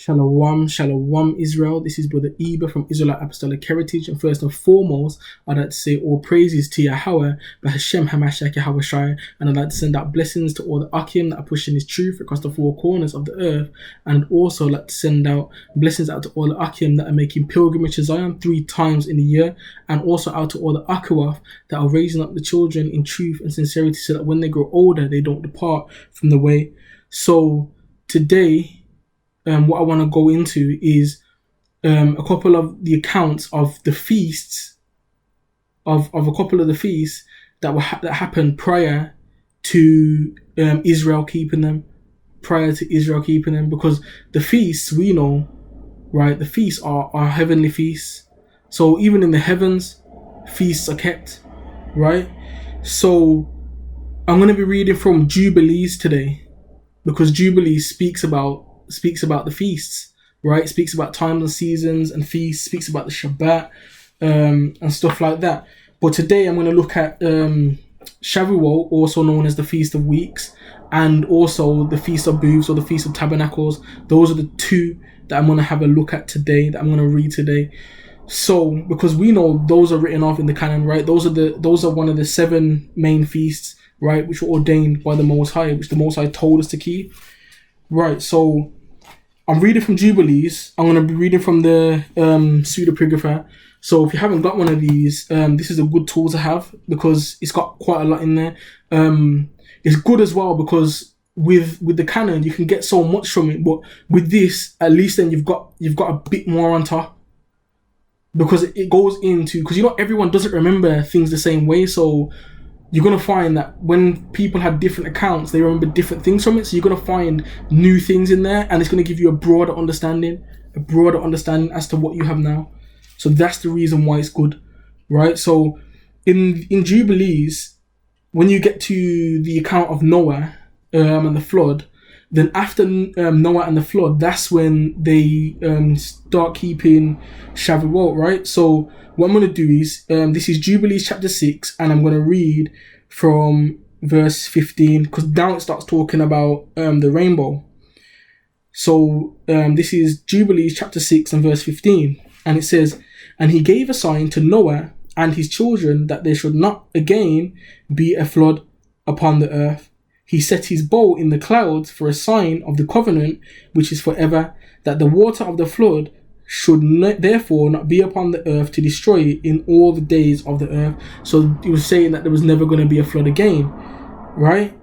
Shalom, shalom, Israel. This is Brother Eber from Israelite Apostolic Heritage. And first and foremost, I'd like to say all praises to Yahweh, Bahashem Hamashiach Yahweh Shai. And I'd like to send out blessings to all the Akim that are pushing his truth across the four corners of the earth. And also like to send out blessings out to all the Akim that are making pilgrimage to Zion 3 times in a year. And also out to all the Akawaf that are raising up the children in truth and sincerity so that when they grow older, they don't depart from the way. So today, what I want to go into is a couple of the accounts of the feasts, of a couple of the feasts that happened prior to Israel keeping them, because the feasts, we know, right, the feasts are heavenly feasts. So even in the heavens, feasts are kept, right? So I'm going to be reading from Jubilees today, because Jubilees speaks about the feasts, right? It speaks about times and seasons and feasts, speaks about the Shabbat and stuff like that. But today I'm going to look at Shavuot, also known as the Feast of Weeks, and also the Feast of Booths or the Feast of Tabernacles. Those are the two that I'm going to have a look at today, that I'm going to read today. So, because we know those are written off in the canon, right? Those are one of the 7 main feasts, right, which were ordained by the Most High, which the Most High told us to keep. Right, so I'm reading from Jubilees. I'm going to be reading from the pseudepigrapha. So if you haven't got one of these, this is a good tool to have because it's got quite a lot in there. It's good as well because with the canon you can get so much from it, but with this, at least then you've got a bit more on top, because it goes into, because everyone doesn't remember things the same way. So you're going to find that when people have different accounts, they remember different things from it. So you're going to find new things in there, and it's going to give you a broader understanding as to what you have now. So that's the reason why it's good, right? So in Jubilees, when you get to the account of Noah and the flood, then after Noah and the flood, that's when they start keeping Shavuot, right? So what I'm going to do is, this is Jubilees chapter 6, and I'm going to read from verse 15, because now it starts talking about the rainbow. So this is Jubilees chapter 6 and verse 15, and it says, "And he gave a sign to Noah and his children that there should not again be a flood upon the earth. He set his bow in the clouds for a sign of the covenant which is forever, that the water of the flood should therefore not be upon the earth to destroy it in all the days of the earth." So it was saying that there was never going to be a flood again, right?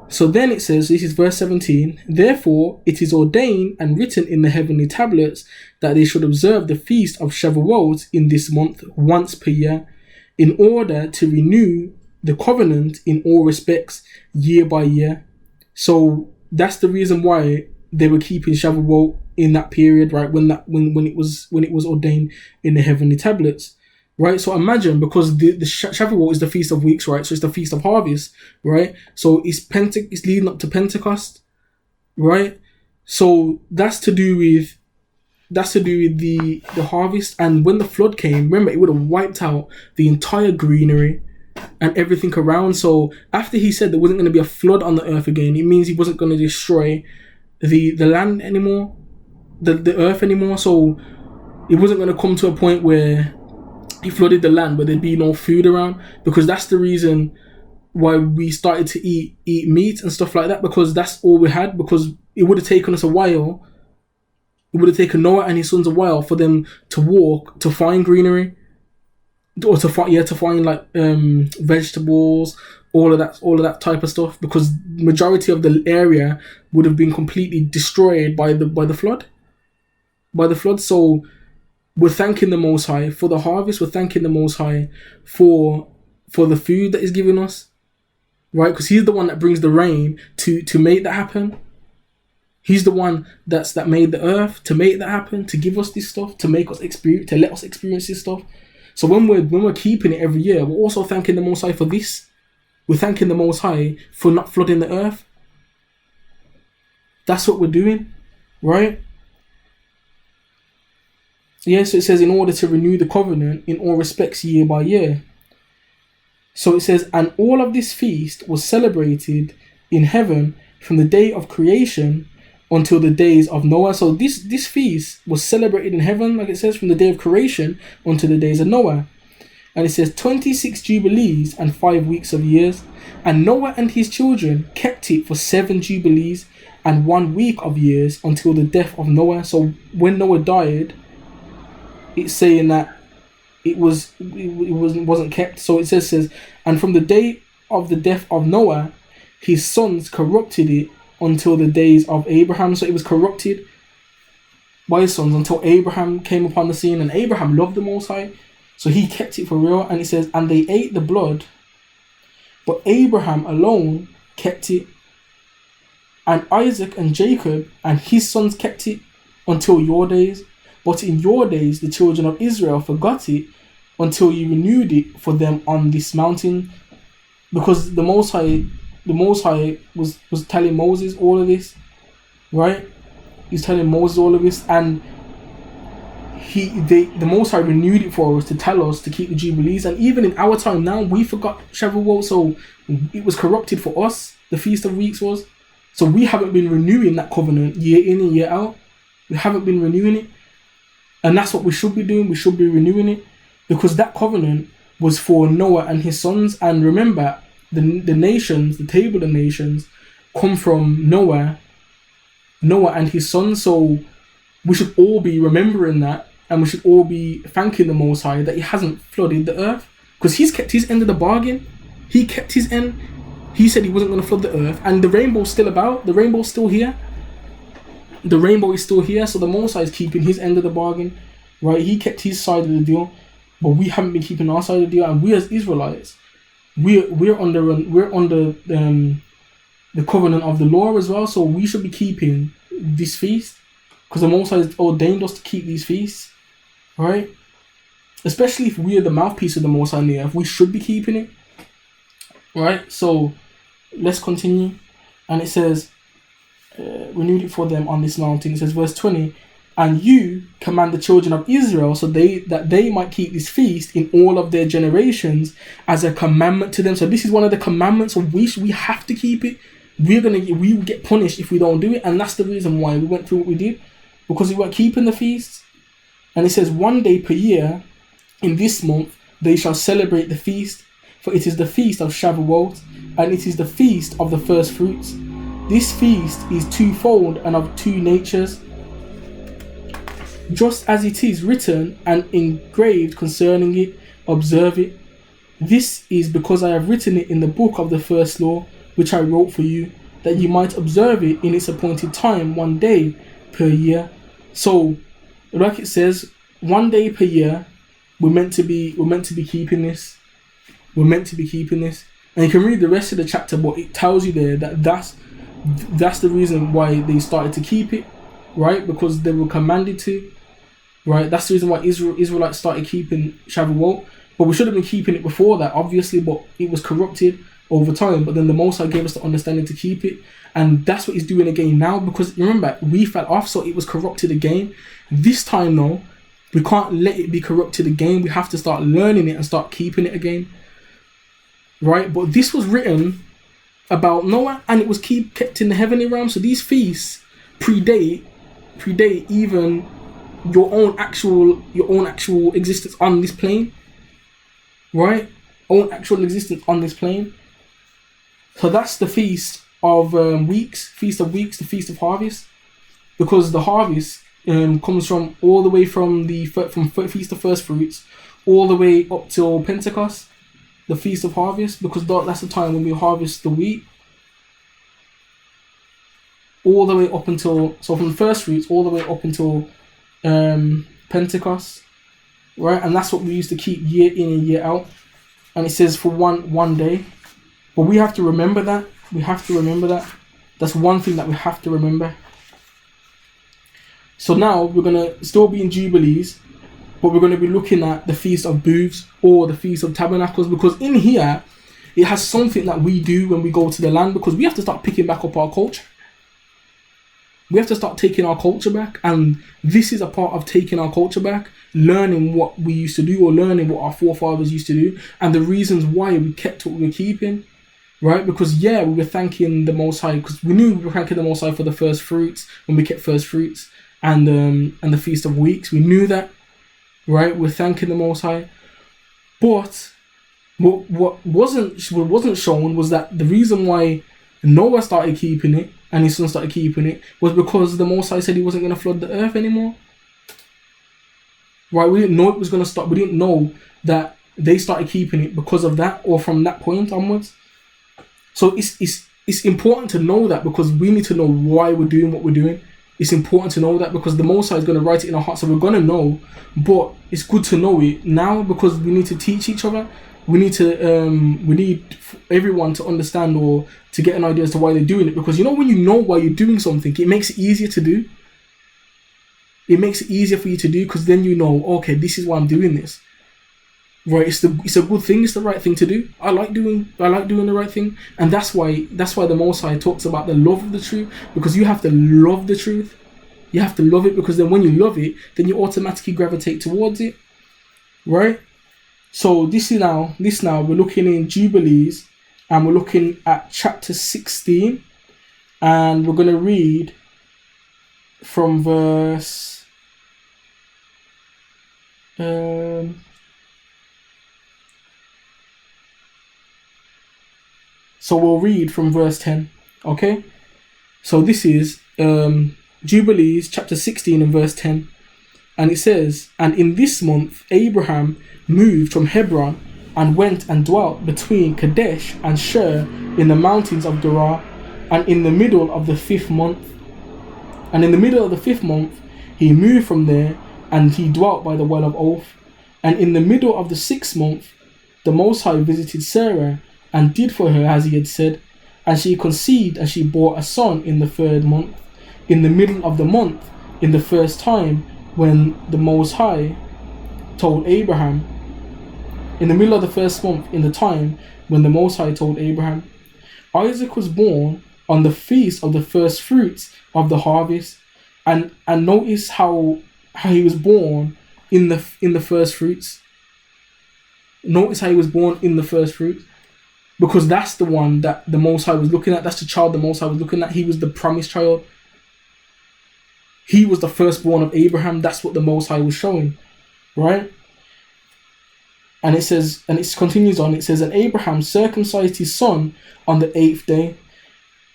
So then it says, this is verse 17, "Therefore it is ordained and written in the heavenly tablets that they should observe the feast of Shavuot in this month once per year, in order to renew the covenant in all respects, year by year." So that's the reason why they were keeping Shavuot in that period, right? When it was ordained in the heavenly tablets, right? So imagine, because the Shavuot is the Feast of Weeks, right? So it's the Feast of Harvest, right? So it's leading up to Pentecost, right? So that's to do with the harvest. And when the flood came, remember, it would have wiped out the entire greenery and everything around. So after he said there wasn't going to be a flood on the earth again, it means he wasn't going to destroy the land anymore, the earth anymore. So it wasn't going to come to a point where he flooded the land where there'd be no food around, because that's the reason why we started to eat meat and stuff like that, because that's all we had. Because it would have taken us a while, it would have taken Noah and his sons a while for them to walk to find greenery, or to find like vegetables, all of that type of stuff, because majority of the area would have been completely destroyed by the flood. So we're thanking the Most High for the harvest. We're thanking the Most High for the food that He's giving us, right? Because He's the one that brings the rain to make that happen. He's the one that made the earth to make that happen, to give us this stuff, to make us experience, to let us experience this stuff. So when we're keeping it every year, we're also thanking the Most High for this. We're thanking the Most High for not flooding the earth. That's what we're doing, right? Yeah, so it says, in order to renew the covenant in all respects, year by year. So it says, "And all of this feast was celebrated in heaven from the day of creation until the days of Noah. So this feast was celebrated in heaven, like it says, from the day of creation unto the days of Noah. And it says 26 jubilees and 5 weeks of years. And Noah and his children kept it for 7 jubilees and 1 week of years until the death of Noah. So when Noah died, it's saying that it wasn't kept. So it says, and from the day of the death of Noah, his sons corrupted it until the days of Abraham. So it was corrupted by his sons until Abraham came upon the scene, and Abraham loved the Most High, so he kept it for real. And it says, and they ate the blood, but Abraham alone kept it, and Isaac and Jacob and his sons kept it until your days. But in your days the children of Israel forgot it until you renewed it for them on this mountain. Because the Most High was telling Moses all of this, right? He's telling Moses all of this, and the Most High renewed it for us to tell us to keep the Jubilees. And even in our time now, we forgot Shavuot, so it was corrupted for us, the Feast of Weeks was. So we haven't been renewing that covenant year in and year out. We haven't been renewing it. And that's what we should be doing. We should be renewing it, because that covenant was for Noah and his sons. And remember, the nations, the table of nations, come from Noah and his sons. So we should all be remembering that, and we should all be thanking the Most High that he hasn't flooded the earth, because he's kept his end of the bargain. He kept his end. He said he wasn't going to flood the earth, and the rainbow's still about. The rainbow's still here. The rainbow is still here, so the Most High is keeping his end of the bargain, right? He kept his side of the deal, but we haven't been keeping our side of the deal. And we as Israelites, we're under the covenant of the law as well, so we should be keeping this feast, because the Most High has ordained us to keep these feasts, right? Especially if we are the mouthpiece of the Most High on the earth, we should be keeping it, right? So let's continue, and it says, renewed it for them on this mountain. It says, verse 20, and you command the children of Israel that they might keep this feast in all of their generations as a commandment to them. So this is one of the commandments of which we have to keep it. We will get punished if we don't do it, and that's the reason why we went through what we did, because we weren't keeping the feasts. And it says, 1 day per year in this month they shall celebrate the feast, for it is the feast of Shavuot, and it is the feast of the first fruits. This feast is twofold and of two natures, just as it is written and engraved concerning it, observe it. This is because I have written it in the book of the first law, which I wrote for you, that you might observe it in its appointed time, 1 day per year. So, like it says, 1 day per year, we're meant to be keeping this. We're meant to be keeping this. And you can read the rest of the chapter, but it tells you there that that's the reason why they started to keep it, right? Because they were commanded to, right? That's the reason why Israelites started keeping Shavuot. But we should have been keeping it before that, obviously, but it was corrupted over time. But then the Most High gave us the understanding to keep it, and that's what he's doing again now, because remember, we fell off, so it was corrupted again. This time though, we can't let it be corrupted again. We have to start learning it and start keeping it again, right? But this was written about Noah, and it was kept in the heavenly realm. So these feasts predate even your own actual existence on this plane, right? Own actual existence on this plane. So that's the Feast of Weeks, Feast of Weeks, the Feast of Harvest, because the harvest comes from all the way from Feast of First Fruits all the way up till Pentecost, the Feast of Harvest, because that's the time when we harvest the wheat, all the way up until, so from first fruits all the way up until Pentecost, right? And that's what we used to keep year in and year out. And it says for one day, but we have to remember that. That's one thing that we have to remember. So now we're gonna still be in Jubilees, but we're going to be looking at the Feast of Booths or the Feast of Tabernacles, because in here it has something that we do when we go to the land, because we have to start picking back up our culture. We have to start taking our culture back, and this is a part of taking our culture back, learning what we used to do, or learning what our forefathers used to do, and the reasons why we kept what we were keeping. right? Because we were thanking the Most High because we knew we were thanking the Most High for the first fruits when we kept first fruits and the Feast of Weeks. We knew that, right? We're thanking the Most High, but what wasn't shown was that the reason why Noah started keeping it and his son started keeping it was because the Most High said he wasn't going to flood the earth anymore. Right? We didn't know it was going to stop. We didn't know that they started keeping it because of that or from that point onwards. So it's important to know that because we need to know why we're doing what we're doing. It's important to know that because the Most High is going to write it in our hearts, so we're going to know. But it's good to know it now because we need to teach each other. We need everyone to understand or to get an idea as to why they're doing it. Because when you know why you're doing something, it makes it easier to do. It makes it easier for you to do because then you know, okay, this is why I'm doing this. Right? It's a good thing. It's the right thing to do. I like doing the right thing, and that's why the Most High talks about the love of the truth, because you have to love the truth. You have to love it because then when you love it, then you automatically gravitate towards it. Right? So this now we're looking in Jubilees, and we're looking at chapter 16, and we're gonna read from verse. So we'll read from verse 10. Okay. So this is Jubilees chapter 16 and verse 10. And it says, "And in this month Abraham moved from Hebron and went and dwelt between Kadesh and Shur in the mountains of Gerar, and in the middle of the 5th month. And in the middle of the 5th month he moved from there, and he dwelt by the well of Oph. And in the middle of the 6th month the Most High visited Sarah, and did for her as he had said, and she conceived, and she bore a son in the 3rd month, in the middle of the month, in the first time when the Most High told Abraham." In the middle of the 1st month, in the time when the Most High told Abraham. Isaac was born on the feast of the first fruits of the harvest, and notice how he was born in the first fruits. Notice how he was born in the first fruits. Because that's the one that the Most High was looking at. That's the child the Most High was looking at. He was the promised child. He was the firstborn of Abraham. That's what the Most High was showing. Right? And it says, and it continues on, it says, "And Abraham circumcised his son on the 8th day.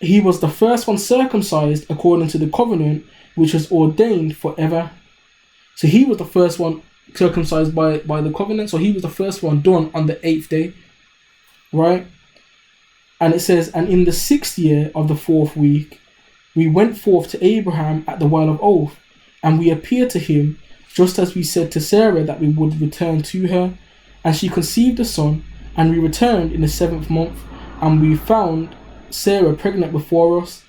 He was the first one circumcised according to the covenant, which was ordained forever." So he was the first one circumcised by the covenant. So he was the first one done on the 8th day. Right? And it says, "And in the 6th year of the 4th week, we went forth to Abraham at the well of Oph, and we appeared to him, just as we said to Sarah that we would return to her. And she conceived a son, and we returned in the 7th month, and we found Sarah pregnant before us.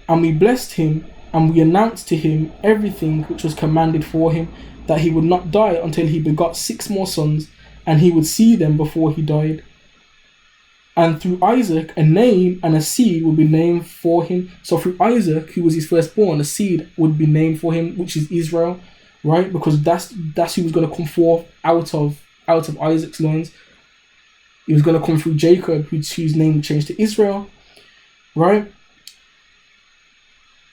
And we blessed him, and we announced to him everything which was commanded for him, that he would not die until he begot 6 more sons, and he would see them before he died. And through Isaac, a name and a seed would be named for him." So through Isaac, who was his firstborn, a seed would be named for him, which is Israel, right? Because that's who was going to come forth out of Isaac's loins. He was going to come through Jacob, whose name would change to Israel, right?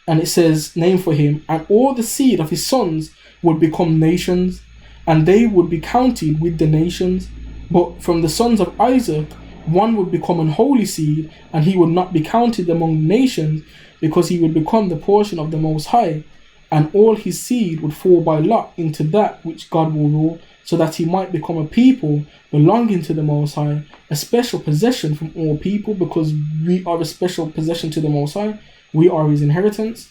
And it says, "Name for him, and all the seed of his sons would become nations, and they would be counted with the nations. But from the sons of Isaac, one would become an holy seed, and he would not be counted among nations, because he would become the portion of the Most High, and all his seed would fall by lot into that which God will rule, so that he might become a people belonging to the Most High, a special possession from all people, because we are a special possession to the Most High. We are his inheritance."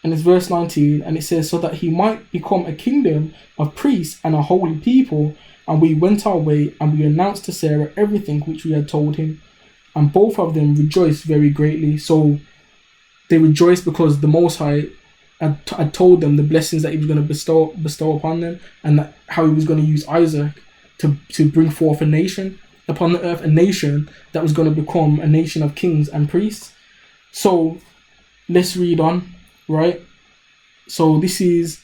And it's verse 19, and it says, "So that he might become a kingdom of priests and a holy people. And we went our way, and we announced to Sarah everything which we had told him. And both of them rejoiced very greatly." So they rejoiced because the Most High had told them the blessings that he was going to bestow upon them, and that how he was going to use Isaac to bring forth a nation upon the earth, a nation that was going to become a nation of kings and priests. So let's read on, right? So this is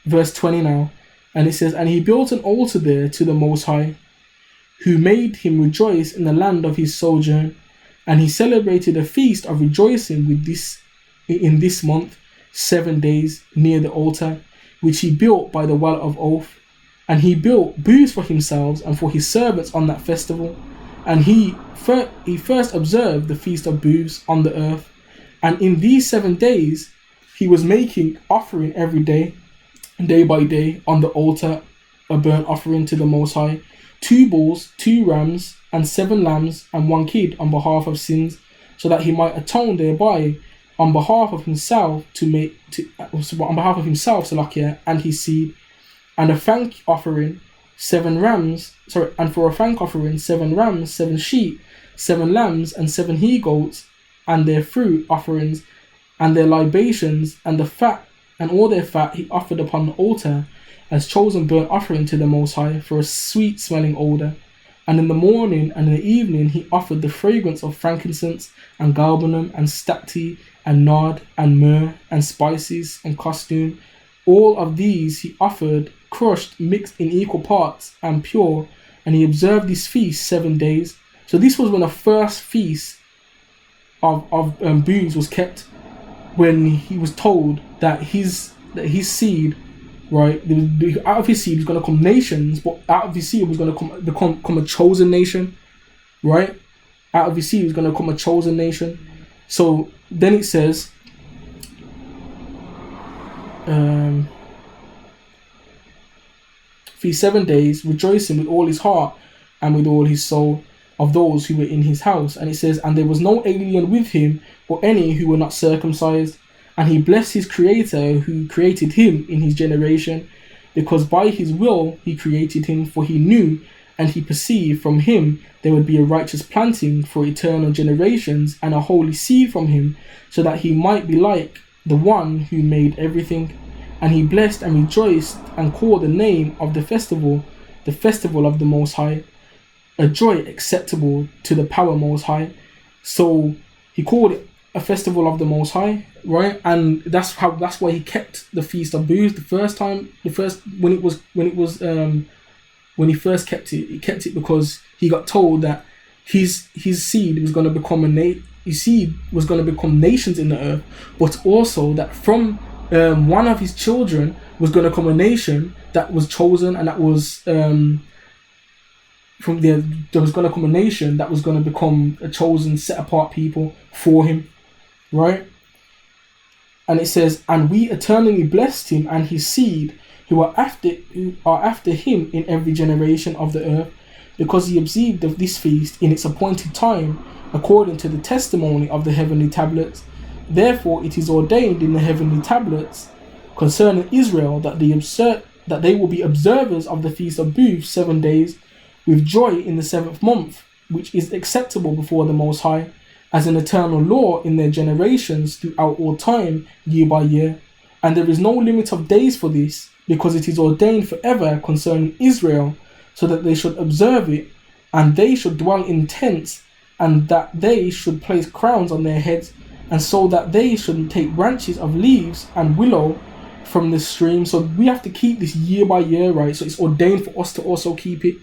verse 20 now. And it says, "And he built an altar there to the Most High, who made him rejoice in the land of his sojourn. And he celebrated a feast of rejoicing in this month, 7 days near the altar, which he built by the well of Oath. And he built booths for himself and for his servants on that festival. And he first observed the Feast of Booths on the earth. And in these 7 days, he was making offering every day by day, on the altar, a burnt offering to the Most High, 2 bulls, 2 rams, and 7 lambs, and 1 kid on behalf of sins, so that he might atone thereby on behalf of himself Salakia, and his seed. And a thank offering, 7 rams, and for a thank offering, 7 rams, 7 sheep, 7 lambs, and 7 he goats, and their fruit offerings, and their libations, and the fat, and all their fat he offered upon the altar, as chosen burnt offering to the Most High, for a sweet smelling odour. And in the morning and in the evening he offered the fragrance of frankincense, and galbanum, and stacte, and nard, and myrrh, and spices, and costume. All of these he offered, crushed, mixed in equal parts, and pure. And he observed this feast 7 days. So this was when the first feast of booths was kept, when he was told that his seed, right, out of his seed was going to come nations, but out of his seed was going to become a chosen nation, right? Out of his seed was going to come a chosen nation. So then it says, for 7 days, rejoicing with all his heart and with all his soul of those who were in his house. And it says, and there was no alien with him, or any who were not circumcised. And he blessed his Creator who created him in his generation, because by his will he created him, for he knew and he perceived from him there would be a righteous planting for eternal generations, and a holy seed from him, so that he might be like the one who made everything. And he blessed and rejoiced and called the name of the festival of the Most High, a joy acceptable to the power Most High. So he called it a festival of the Most High, right? And that's why he kept the Feast of Booths when he first kept it. He kept it because he got told that his seed was going to become nations in the earth, but also that from one of his children was going to come a nation that was chosen, and that was there was going to come a nation that was going to become a chosen, set apart people for him, right? And it says, and we eternally blessed him and his seed who are after him in every generation of the earth, because he observed of this feast in its appointed time, according to the testimony of the heavenly tablets. Therefore it is ordained in the heavenly tablets concerning Israel that they will be observers of the Feast of Booths 7 days, with joy in the 7th month, which is acceptable before the Most High, as an eternal law in their generations throughout all time, year by year. And there is no limit of days for this, because it is ordained forever concerning Israel, so that they should observe it, and they should dwell in tents, and that they should place crowns on their heads, and so that they should take branches of leaves and willow from the stream. So we have to keep this year by year, right? So it's ordained for us to also keep it,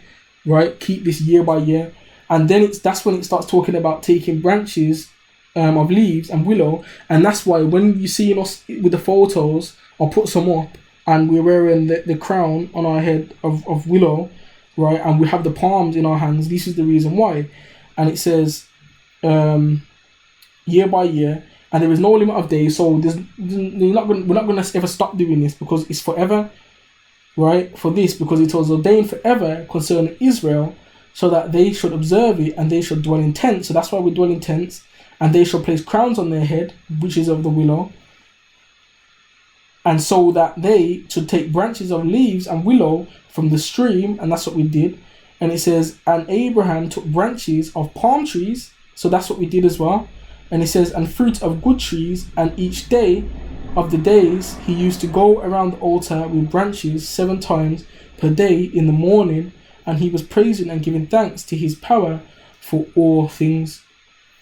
right? Keep this year by year. And then that's when it starts talking about taking branches of leaves and willow. And that's why when you see us with the photos, I'll put some up, and we're wearing the crown on our head of willow, right? And we have the palms in our hands. This is the reason why. And it says year by year, and there is no limit of days. So we're not going to ever stop doing this, because it's forever, right? For this, because it was ordained forever concerning Israel, so that they should observe it, and they should dwell in tents. So that's why we dwell in tents. And they shall place crowns on their head, which is of the willow. And so that they should take branches of leaves and willow from the stream, and that's what we did. And it says, and Abraham took branches of palm trees, so that's what we did as well. And it says, and fruit of good trees, and each day of the days he used to go around the altar with branches 7 times per day in the morning, and he was praising and giving thanks to his power for all things.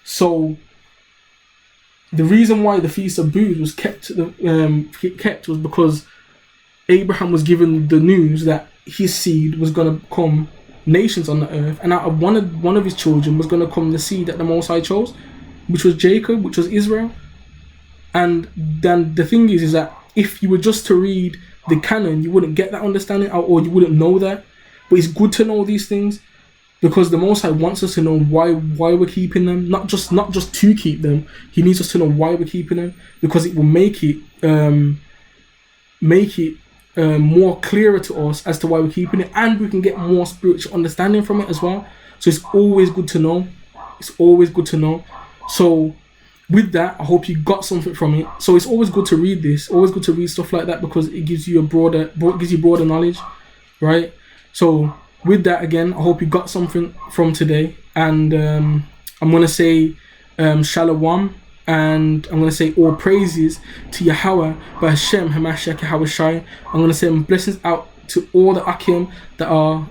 So the reason why the Feast of Booths was kept was because Abraham was given the news that his seed was going to become nations on the earth, and out of one of his children was going to come the seed that the Most High chose, which was Jacob, which was Israel. And then the thing is that if you were just to read the canon, you wouldn't get that understanding, or you wouldn't know that. But it's good to know these things, because the Most High wants us to know why we're keeping them, not just to keep them. He needs us to know why we're keeping them, because it will make it more clearer to us as to why we're keeping it, and we can get more spiritual understanding from it as well. So it's always good to know. It's always good to know. So with that, I hope you got something from it. So it's always good to read this, always good to read stuff like that, because it gives you broader knowledge, right? So with that, again, I hope you got something from today, and I'm gonna say shalom, and I'm gonna say all praises to Yahweh by Hashem Hamashiach Yahweh Shai. I'm gonna say blessings out to all the Akim that are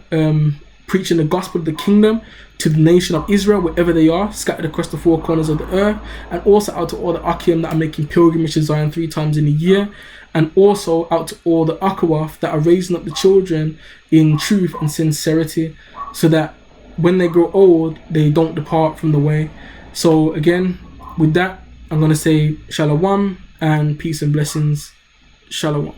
preaching the gospel of the kingdom to the nation of Israel, wherever they are, scattered across the four corners of the earth, and also out to all the Akim that are making pilgrimage to Zion 3 times in a year, and also out to all the Akawaf that are raising up the children in truth and sincerity, so that when they grow old, they don't depart from the way. So again, with that, I'm going to say shalom and peace and blessings. Shalom.